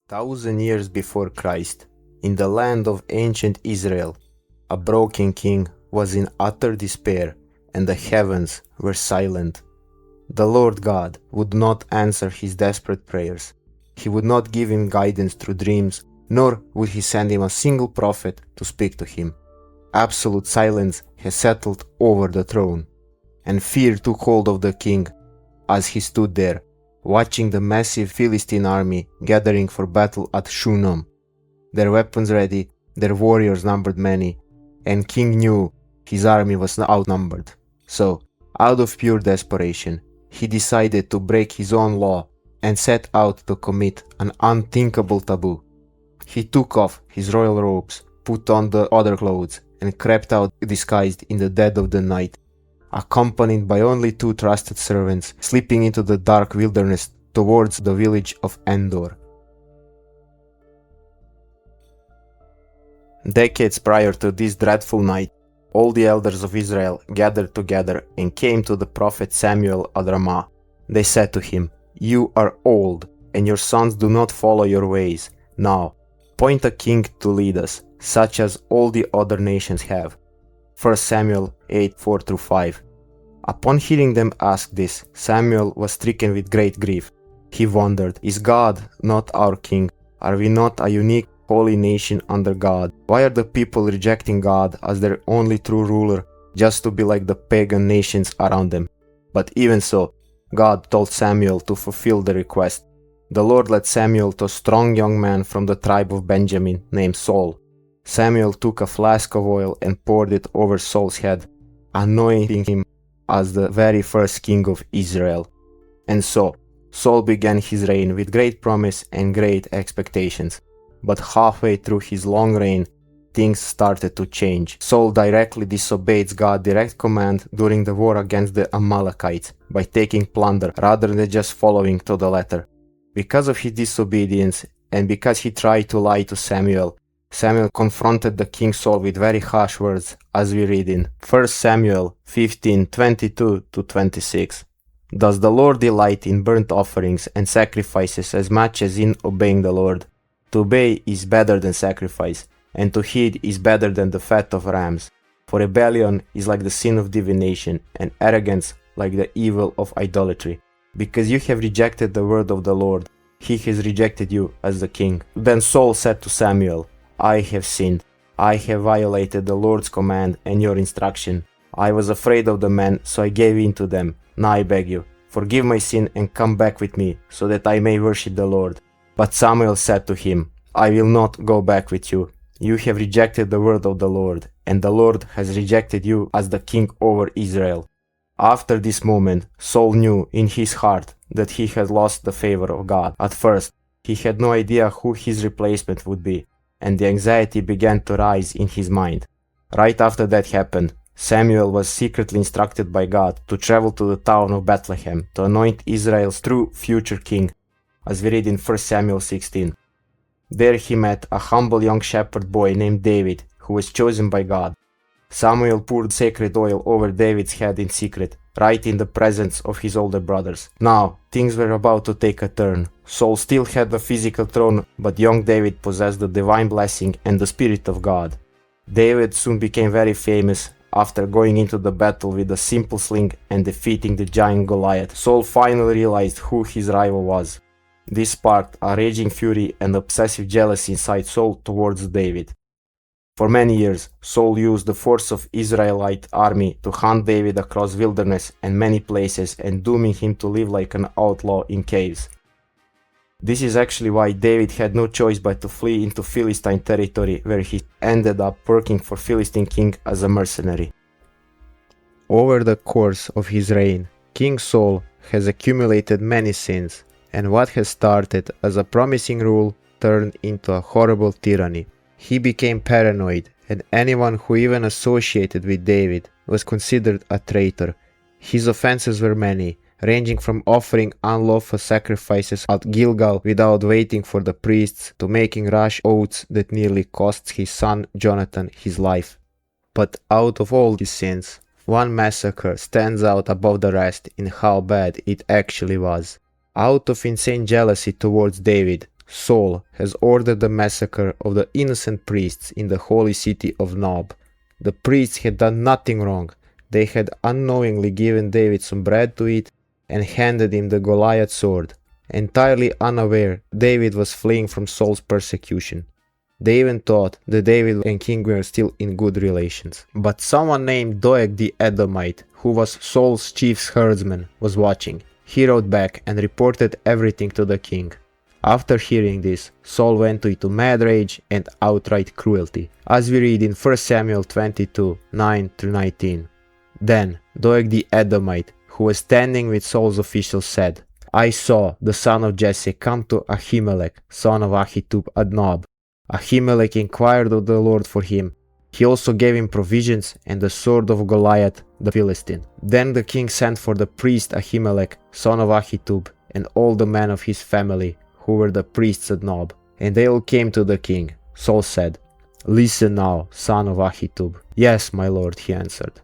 1,000 years before Christ, in the land of ancient Israel, a broken king was in utter despair, and the heavens were silent. The Lord God would not answer his desperate prayers. He would not give him guidance through dreams, nor would he send him a single prophet to speak to him. Absolute silence has settled over the throne, and fear took hold of the king as he stood there, watching the massive Philistine army gathering for battle at Shunem. Their weapons ready, their warriors numbered many, and King knew his army was outnumbered. So, out of pure desperation, he decided to break his own law and set out to commit an unthinkable taboo. He took off his royal robes, put on the other clothes, and crept out disguised in the dead of the night, accompanied by only 2 trusted servants, slipping into the dark wilderness towards the village of Endor. Decades prior to this dreadful night, all the elders of Israel gathered together and came to the prophet Samuel at Ramah. They said to him, "You are old, and your sons do not follow your ways. Now, appoint a king to lead us, such as all the other nations have." 1 Samuel 8:4-5. Upon hearing them ask this, Samuel was stricken with great grief. He wondered, "Is God not our king? Are we not a unique, holy nation under God? Why are the people rejecting God as their only true ruler, just to be like the pagan nations around them?" But even so, God told Samuel to fulfill the request. The Lord led Samuel to a strong young man from the tribe of Benjamin named Saul. Samuel took a flask of oil and poured it over Saul's head, anointing him as the very first king of Israel. And so, Saul began his reign with great promise and great expectations. But halfway through his long reign, things started to change. Saul directly disobeyed God's direct command during the war against the Amalekites by taking plunder rather than just following to the letter. Because of his disobedience and because he tried to lie to Samuel, Samuel confronted the king Saul with very harsh words, as we read in 1 Samuel 15:22-26. "Does the Lord delight in burnt offerings and sacrifices as much as in obeying the Lord? To obey is better than sacrifice, and to heed is better than the fat of rams. For rebellion is like the sin of divination, and arrogance like the evil of idolatry. Because you have rejected the word of the Lord, he has rejected you as the king." Then Saul said to Samuel, "I have sinned. I have violated the Lord's command and your instruction. I was afraid of the men, so I gave in to them. Now I beg you, forgive my sin and come back with me, so that I may worship the Lord." But Samuel said to him, "I will not go back with you. You have rejected the word of the Lord, and the Lord has rejected you as the king over Israel." After this moment, Saul knew in his heart that he had lost the favor of God. At first, he had no idea who his replacement would be, and the anxiety began to rise in his mind. Right after that happened, Samuel was secretly instructed by God to travel to the town of Bethlehem to anoint Israel's true future king, as we read in 1 Samuel 16. There he met a humble young shepherd boy named David, who was chosen by God. Samuel poured sacred oil over David's head in secret, right in the presence of his older brothers. Now, things were about to take a turn. Saul still had the physical throne, but young David possessed the divine blessing and the Spirit of God. David soon became very famous after going into the battle with a simple sling and defeating the giant Goliath. Saul finally realized who his rival was. This sparked a raging fury and obsessive jealousy inside Saul towards David. For many years, Saul used the force of Israelite army to hunt David across wilderness and many places and dooming him to live like an outlaw in caves. This is actually why David had no choice but to flee into Philistine territory, where he ended up working for Philistine king as a mercenary. Over the course of his reign, King Saul has accumulated many sins, and what has started as a promising rule turned into a horrible tyranny. He became paranoid, and anyone who even associated with David was considered a traitor. His offenses were many, ranging from offering unlawful sacrifices at Gilgal without waiting for the priests to making rash oaths that nearly cost his son Jonathan his life. But out of all his sins, one massacre stands out above the rest in how bad it actually was. Out of insane jealousy towards David, Saul has ordered the massacre of the innocent priests in the holy city of Nob. The priests had done nothing wrong. They had unknowingly given David some bread to eat and handed him the Goliath sword. Entirely unaware, David was fleeing from Saul's persecution. They even thought that David and King were still in good relations. But someone named Doeg the Edomite, who was Saul's chief herdsman, was watching. He wrote back and reported everything to the king. After hearing this, Saul went into mad rage and outright cruelty, as we read in 1 Samuel 22, 9-19. Then Doeg the Edomite, who was standing with Saul's officials, said, I saw the son of Jesse come to Ahimelech, son of Ahitub, at Nob. Ahimelech inquired of the Lord for him. He also gave him provisions and the sword of Goliath the Philistine. Then the king sent for the priest Ahimelech, son of Ahitub, and all the men of his family, who were the priests at Nob, and they all came to the king. Saul said, Listen now, son of Ahitub. Yes, my lord, he answered.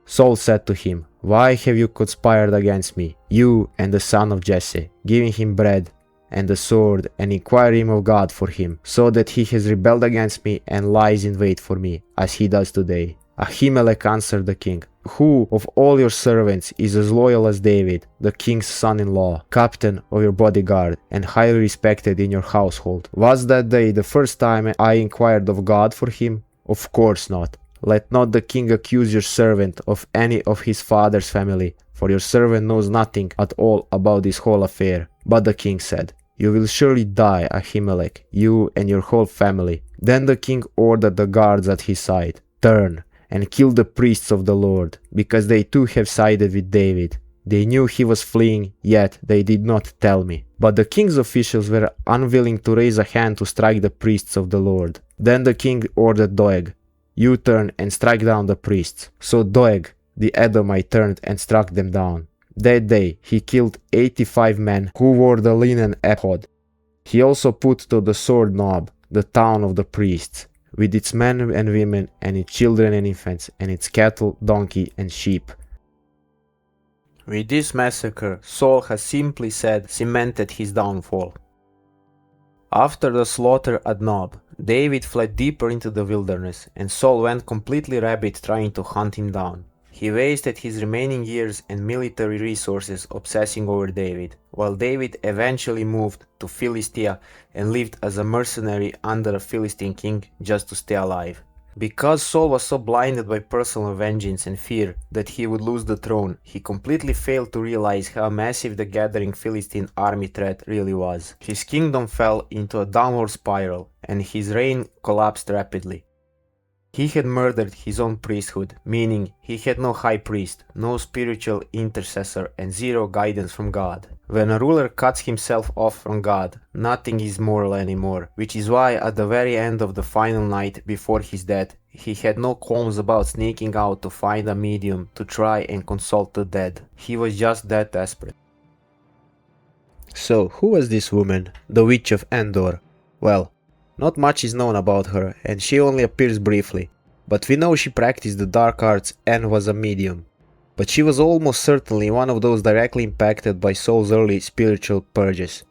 Saul said to him, Why have you conspired against me, you and the son of Jesse, giving him bread and the sword, and inquiring of God for him, so that he has rebelled against me and lies in wait for me, as he does today? Ahimelech answered the king, Who of all your servants is as loyal as David, the king's son-in-law, captain of your bodyguard, and highly respected in your household? Was that day the first time I inquired of God for him? Of course not. Let not the king accuse your servant of any of his father's family, for your servant knows nothing at all about this whole affair. But the king said, You will surely die, Ahimelech, you and your whole family. Then the king ordered the guards at his side, Turn and kill the priests of the Lord, because they too have sided with David. They knew he was fleeing, yet they did not tell me. But the king's officials were unwilling to raise a hand to strike the priests of the Lord. Then the king ordered Doeg, You turn and strike down the priests. So Doeg the Edomite turned and struck them down. That day he killed 85 men who wore the linen ephod. He also put to the sword Nob, the town of the priests, with its men and women and its children and infants, and its cattle, donkey and sheep. With this massacre, Saul has simply said cemented his downfall. After the slaughter at Nob, David fled deeper into the wilderness, and Saul went completely rabid trying to hunt him down. He wasted his remaining years and military resources obsessing over David, while David eventually moved to Philistia and lived as a mercenary under a Philistine king just to stay alive. Because Saul was so blinded by personal vengeance and fear that he would lose the throne, he completely failed to realize how massive the gathering Philistine army threat really was. His kingdom fell into a downward spiral, and his reign collapsed rapidly. He had murdered his own priesthood, meaning he had no high priest, no spiritual intercessor, and zero guidance from God. When a ruler cuts himself off from God, nothing is moral anymore, which is why at the very end of the final night before his death, he had no qualms about sneaking out to find a medium to try and consult the dead. He was just that desperate. So, who was this woman, the witch of Endor? Well, not much is known about her, and she only appears briefly, but we know she practiced the dark arts and was a medium. But she was almost certainly one of those directly impacted by Saul's early spiritual purges.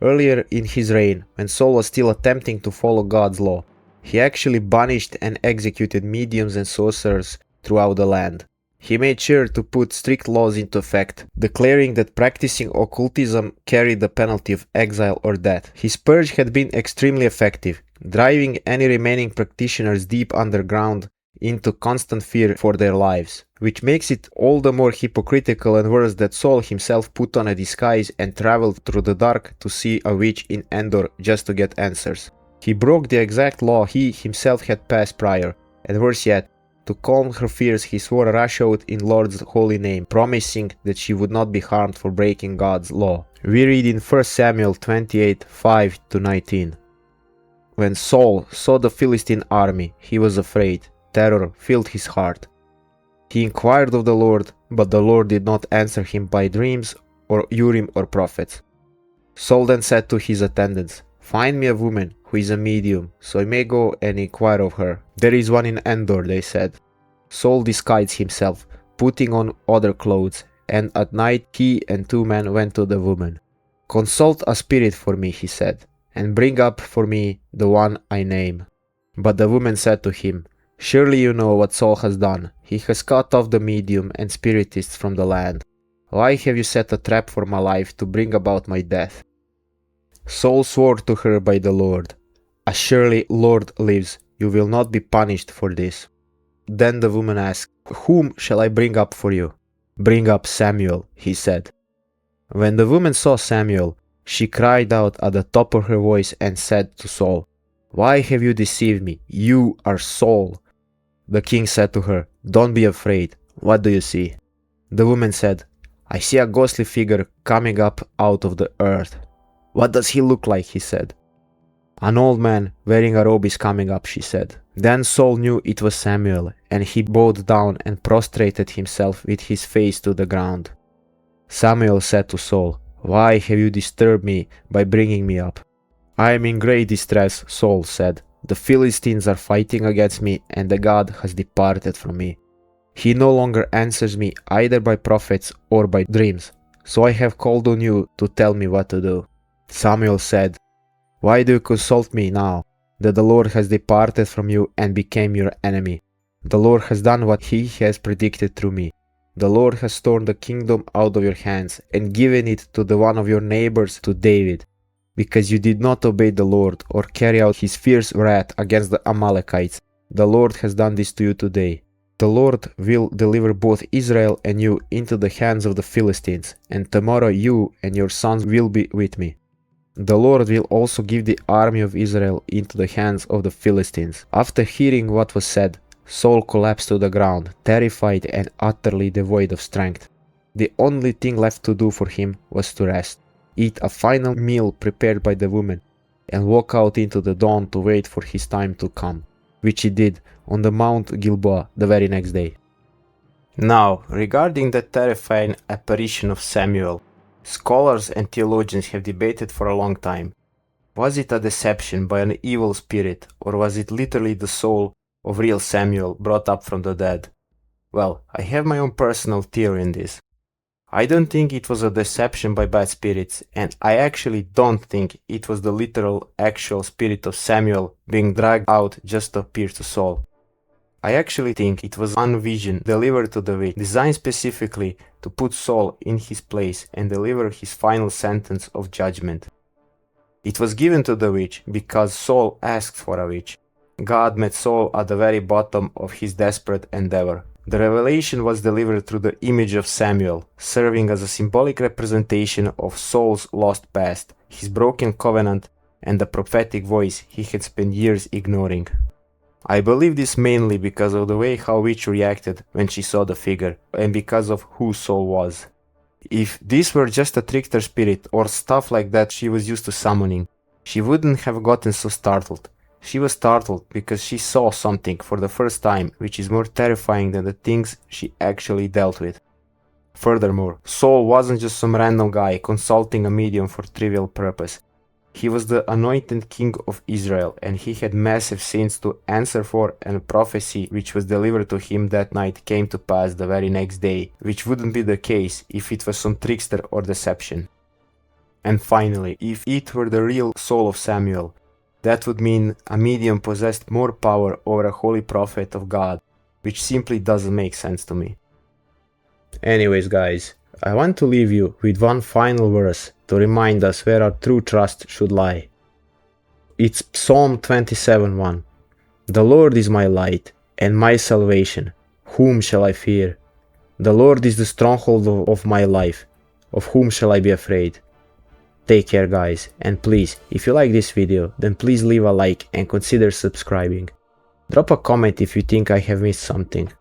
Earlier in his reign, when Saul was still attempting to follow God's law, he actually banished and executed mediums and sorcerers throughout the land. He made sure to put strict laws into effect, declaring that practicing occultism carried the penalty of exile or death. His purge had been extremely effective, driving any remaining practitioners deep underground into constant fear for their lives, which makes it all the more hypocritical and worse that Saul himself put on a disguise and traveled through the dark to see a witch in Endor just to get answers. He broke the exact law he himself had passed prior, and worse yet, to calm her fears, he swore a rash oath in Lord's holy name, promising that she would not be harmed for breaking God's law. We read in 1 Samuel 28, 5-19. When Saul saw the Philistine army, he was afraid. Terror filled his heart. He inquired of the Lord, but the Lord did not answer him by dreams or Urim or prophets. Saul then said to his attendants, Find me a woman who is a medium, so I may go and inquire of her. There is one in Endor, they said. Saul disguised himself, putting on other clothes, and at night he and 2 men went to the woman. Consult a spirit for me, he said. and bring up for me the one I name." But the woman said to him, "Surely you know what Saul has done. He has cut off the medium and spiritists from the land. Why have you set a trap for my life to bring about my death?" Saul swore to her by the Lord, "As surely Lord lives, you will not be punished for this." Then the woman asked, "Whom shall I bring up for you?" "Bring up Samuel," he said. When the woman saw Samuel, she cried out at the top of her voice and said to Saul, "Why have you deceived me? You are Saul." The king said to her, "Don't be afraid. What do you see?" The woman said, "I see a ghostly figure coming up out of the earth." "What does he look like?" he said. "An old man wearing a robe is coming up," she said. Then Saul knew it was Samuel, and he bowed down and prostrated himself with his face to the ground. Samuel said to Saul, "Why have you disturbed me by bringing me up?" "I am in great distress," Saul said. "The Philistines are fighting against me, and the God has departed from me. He no longer answers me either by prophets or by dreams, so I have called on you to tell me what to do." Samuel said, "Why do you consult me now, that the Lord has departed from you and became your enemy? The Lord has done what he has predicted through me. The Lord has torn the kingdom out of your hands and given it to the one of your neighbors, to David, because you did not obey the Lord or carry out his fierce wrath against the Amalekites. The Lord has done this to you today. The Lord will deliver both Israel and you into the hands of the Philistines, and tomorrow you and your sons will be with me. The Lord will also give the army of Israel into the hands of the Philistines." After hearing what was said, Saul collapsed to the ground, terrified and utterly devoid of strength. The only thing left to do for him was to rest, eat a final meal prepared by the woman, and walk out into the dawn to wait for his time to come, which he did on the Mount Gilboa the very next day. Now, regarding the terrifying apparition of Samuel, scholars and theologians have debated for a long time. Was it a deception by an evil spirit, or was it literally the soul of real Samuel brought up from the dead? Well, I have my own personal theory in this. I don't think it was a deception by bad spirits, and I actually don't think it was the literal, actual spirit of Samuel being dragged out just to appear to Saul. I actually think it was one vision delivered to the witch, designed specifically to put Saul in his place and deliver his final sentence of judgment. It was given to the witch because Saul asked for a witch. God met Saul at the very bottom of his desperate endeavor. The revelation was delivered through the image of Samuel, serving as a symbolic representation of Saul's lost past, his broken covenant, and the prophetic voice he had spent years ignoring. I believe this mainly because of the way how witch reacted when she saw the figure, and because of who Saul was. If this were just a trickster spirit or stuff like that she was used to summoning, she wouldn't have gotten so startled. She was startled because she saw something for the first time, which is more terrifying than the things she actually dealt with. Furthermore, Saul wasn't just some random guy consulting a medium for trivial purpose. He was the anointed king of Israel, and he had massive sins to answer for, and prophecy which was delivered to him that night came to pass the very next day, which wouldn't be the case if it was some trickster or deception. And finally, if it were the real soul of Samuel, that would mean a medium possessed more power over a holy prophet of God, which simply doesn't make sense to me. Anyways guys, I want to leave you with one final verse to remind us where our true trust should lie. It's Psalm 27:1. "The Lord is my light and my salvation. Whom shall I fear? The Lord is the stronghold of my life. Of whom shall I be afraid?" Take care guys, and please, if you like this video, then please leave a like and consider subscribing. Drop a comment if you think I have missed something.